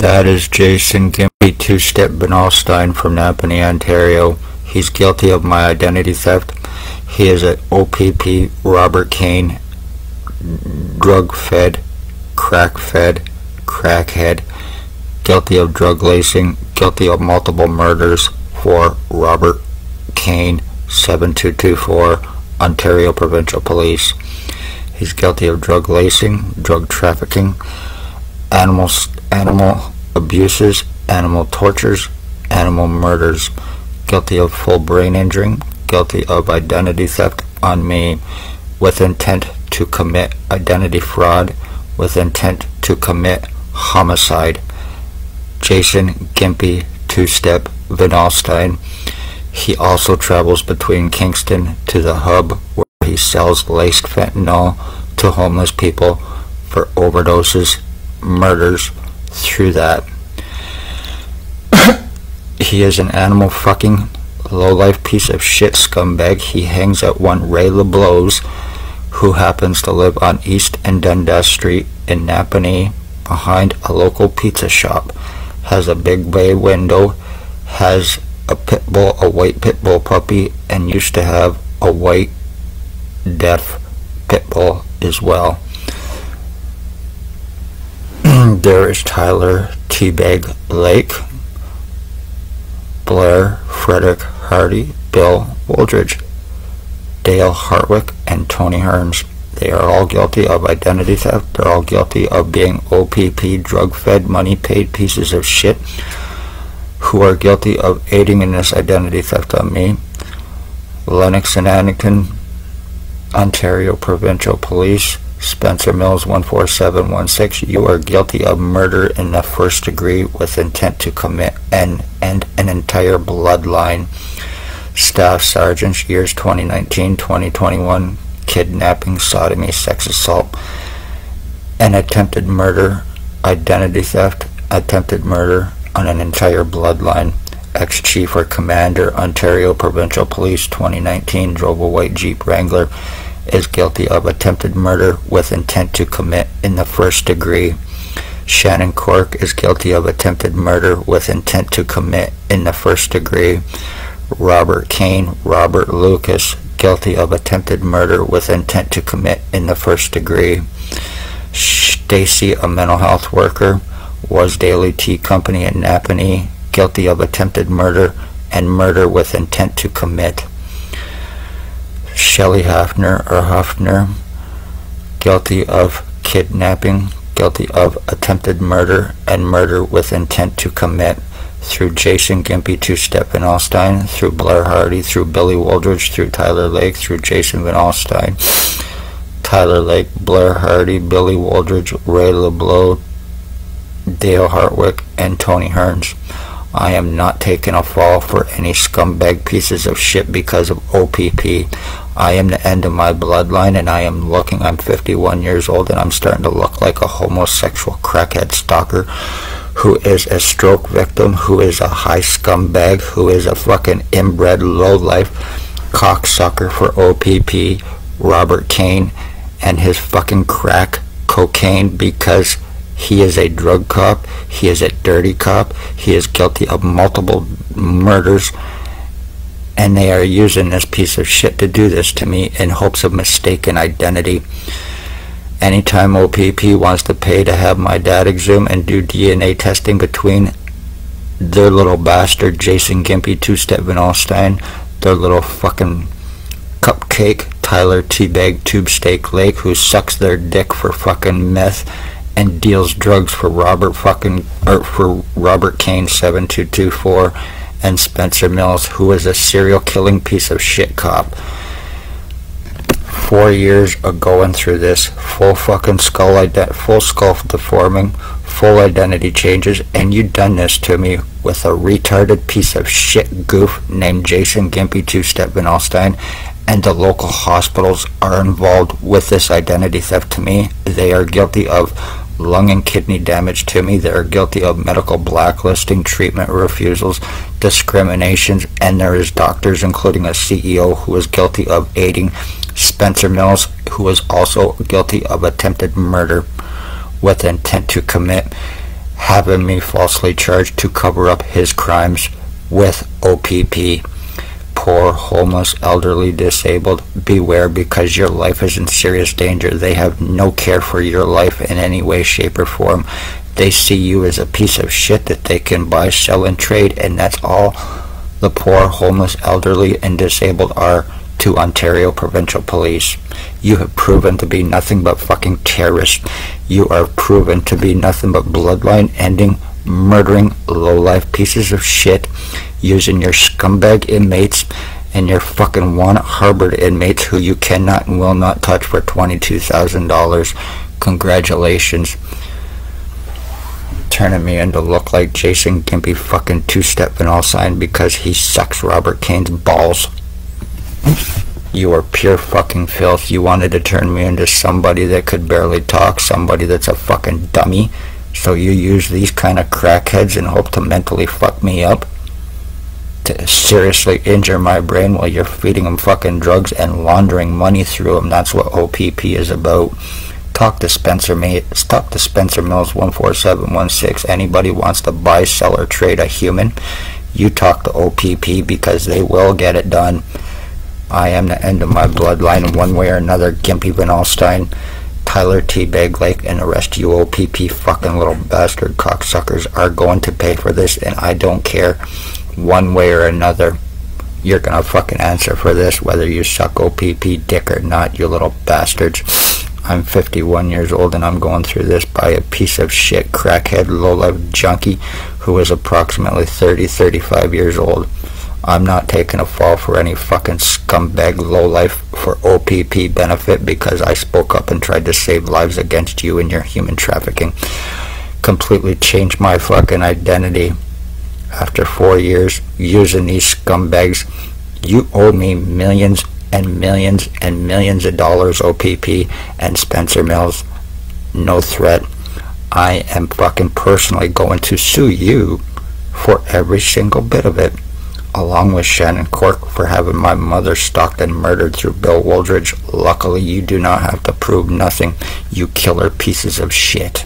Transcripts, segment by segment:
That is Jason Gimpy Two-Step Benalstein from Napanee, Ontario. He's guilty of my identity theft. He is an OPP Robert Kane, drug-fed, crack-fed, crackhead, guilty of drug lacing, guilty of multiple murders for Robert Kane, 7224, Ontario Provincial Police. He's guilty of drug lacing, drug trafficking, animal abuses, animal tortures, animal murders, guilty of full brain injury, guilty of identity theft on me, with intent to commit identity fraud, with intent to commit homicide. Jason Gimpy Two-Step Benalstein. He also travels between Kingston to the hub, where he sells laced fentanyl to homeless people for overdoses, murders through that. He is an animal fucking low-life piece of shit scumbag. He hangs at one Ray LeBlow's, who happens to live on East and Dundas Street in Napanee, behind a local pizza shop, has a big bay window, has a pit bull, a white pit bull puppy, and used to have a white deaf pit bull as well. There is Tyler Teabag Lake, Blair Frederick Hardy, Bill Wooldridge, Dale Hartwick, and Tony Hearns. They are all guilty of identity theft. They're all guilty of being OPP, drug-fed, money-paid pieces of shit who are guilty of aiding in this identity theft on me. Lennox and Addington, Ontario Provincial Police, Spencer Mills 14716, you are guilty of murder in the first degree with intent to commit and end an entire bloodline. Staff Sergeants, years 2019-2021, kidnapping, sodomy, sex assault, and attempted murder, identity theft, attempted murder on an entire bloodline. Ex-Chief or Commander, Ontario Provincial Police, 2019, drove a white Jeep Wrangler, is guilty of attempted murder with intent to commit in the first degree. Shannon Cork is guilty of attempted murder with intent to commit in the first degree. Robert Kane, Robert Lucas, guilty of attempted murder with intent to commit in the first degree. Stacy, a mental health worker, was Daily Tea Company in Napanee, guilty of attempted murder and murder with intent to commit. Shelley Hafner or Huffner, guilty of kidnapping, guilty of attempted murder and murder with intent to commit, through Jason Gimpy Two-Step Benalstein, through Blair Hardy, through Billy Wooldridge, through Tyler Lake, through Jason Benalstein, Tyler Lake, Blair Hardy, Billy Wooldridge, Ray LeBlow, Dale Hartwick, and Tony Hearns. I am not taking a fall for any scumbag pieces of shit because of OPP. I am the end of my bloodline, and I'm 51 years old, and I'm starting to look like a homosexual crackhead stalker who is a stroke victim, who is a high scumbag, who is a fucking inbred lowlife cocksucker for OPP, Robert Kane, and his fucking crack cocaine, because he is a drug cop, he is a dirty cop, he is guilty of multiple murders, and they are using this piece of shit to do this to me in hopes of mistaken identity. Anytime OPP wants to pay to have my dad exhume and do DNA testing between their little bastard Jason Gimpy Two-Step Benalstein, their little fucking cupcake Tyler Teabag Tube Steak Lake, who sucks their dick for fucking meth and deals drugs for Robert Kane 7224, and Spencer Mills, who is a serial killing piece of shit cop. 4 years of going through this, full skull deforming, full identity changes, and you done this to me with a retarded piece of shit goof named Jason Gimpy Two-Step Benalstein, and the local hospitals are involved with this identity theft to me. They are guilty of lung and kidney damage to me. They are guilty of medical blacklisting, treatment refusals, discriminations, and there is doctors, including a CEO, who is guilty of aiding Spencer Mills, who is also guilty of attempted murder with intent to commit, having me falsely charged to cover up his crimes with OPP. Poor, homeless, elderly, disabled, beware, because your life is in serious danger. They have no care for your life in any way, shape, or form. They see you as a piece of shit that they can buy, sell, and trade, and that's all the poor, homeless, elderly, and disabled are to Ontario Provincial Police. You have proven to be nothing but fucking terrorists. You are proven to be nothing but bloodline-ending, murdering, low-life pieces of shit, using your scumbag inmates and your fucking want-harbored inmates who you cannot and will not touch for $22,000. Congratulations. Turning me into look like Jason Gimpy fucking two-step vanilla sign because he sucks Robert Kane's balls. You are pure fucking filth. You wanted to turn me into somebody that could barely talk, somebody that's a fucking dummy, so you use these kind of crackheads and hope to mentally fuck me up, to seriously injure my brain while you're feeding them fucking drugs and laundering money through them. That's what OPP is about. Talk to Spencer Mills 14716. Anybody wants to buy, sell, or trade a human, you talk to OPP because they will get it done. I am the end of my bloodline in one way or another. Gimpy Van Alstyne, Tyler T. Lake, and the rest of you OPP fucking little bastard cocksuckers are going to pay for this, and I don't care. One way or another, you're gonna fucking answer for this, whether you suck OPP dick or not, you little bastards. I'm 51 years old and I'm going through this by a piece of shit crackhead low-life junkie who is approximately 35 years old. I'm not taking a fall for any fucking scumbag lowlife for OPP benefit because I spoke up and tried to save lives against you and your human trafficking. Completely changed my fucking identity after 4 years using these scumbags. You owe me millions and millions and millions of dollars, OPP and Spencer Mills. No threat. I am fucking personally going to sue you for every single bit of it, along with Shannon Cork for having my mother stalked and murdered through Bill Wooldridge. Luckily, you do not have to prove nothing, you killer pieces of shit.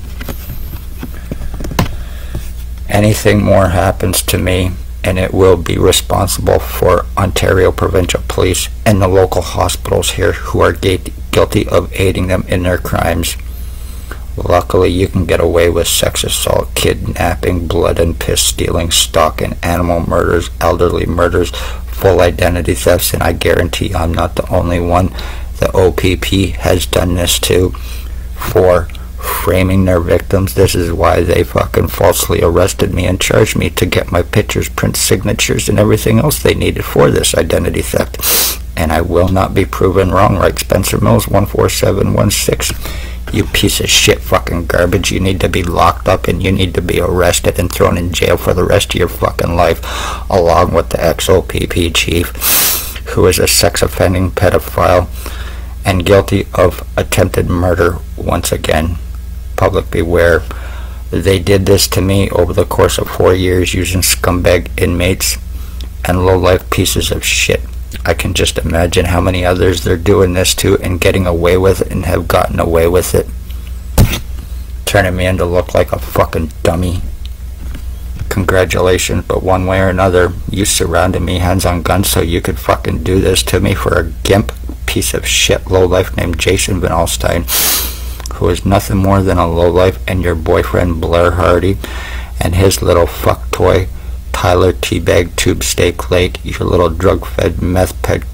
Anything more happens to me, and it will be responsible for Ontario Provincial Police and the local hospitals here who are guilty of aiding them in their crimes. Luckily, you can get away with sex assault, kidnapping, blood and piss stealing, stalking, animal murders, elderly murders, full identity thefts, and I guarantee I'm not the only one. The OPP has done this too for framing their victims. This is why they fucking falsely arrested me and charged me to get my pictures, print signatures, and everything else they needed for this identity theft. And I will not be proven wrong, right? Spencer Mills 14716. You piece of shit fucking garbage. You need to be locked up and you need to be arrested and thrown in jail for the rest of your fucking life, along with the ex-OPP chief, who is a sex offending pedophile and guilty of attempted murder once again. Public beware. They did this to me over the course of 4 years using scumbag inmates and low-life pieces of shit. I can just imagine how many others they're doing this to and getting away with it and have gotten away with it. Turning me into look like a fucking dummy. Congratulations, but one way or another, you surrounded me hands on guns so you could fucking do this to me for a gimp piece of shit lowlife named Jason Van Alstyne, who is nothing more than a lowlife, and your boyfriend Blair Hardy and his little fuck toy Tyler Teabag Tube Steak Lake, your little drug-fed, meth-fed,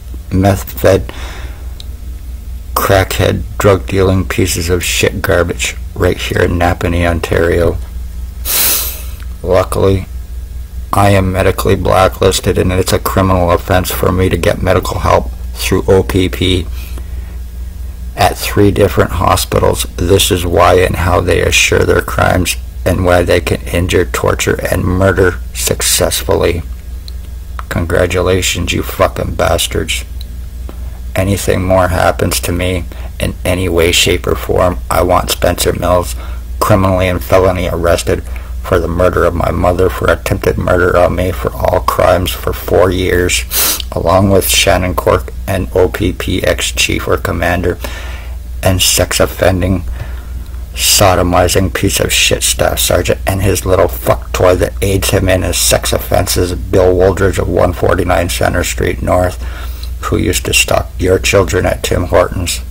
crackhead, drug-dealing pieces of shit garbage right here in Napanee, Ontario. Luckily, I am medically blacklisted and it's a criminal offense for me to get medical help through OPP at 3 different hospitals. This is why and how they assure their crimes and why they can injure, torture, and murder successfully. Congratulations, you fucking bastards. Anything more happens to me in any way, shape, or form, I want Spencer Mills criminally and felony arrested for the murder of my mother, for attempted murder of me, for all crimes for 4 years, along with Shannon Cork and OPP ex-chief or commander and sex offending sodomizing piece of shit staff sergeant and his little fuck toy that aids him in his sex offenses, Bill Woldridge of 149 Center Street North, who used to stalk your children at Tim Hortons.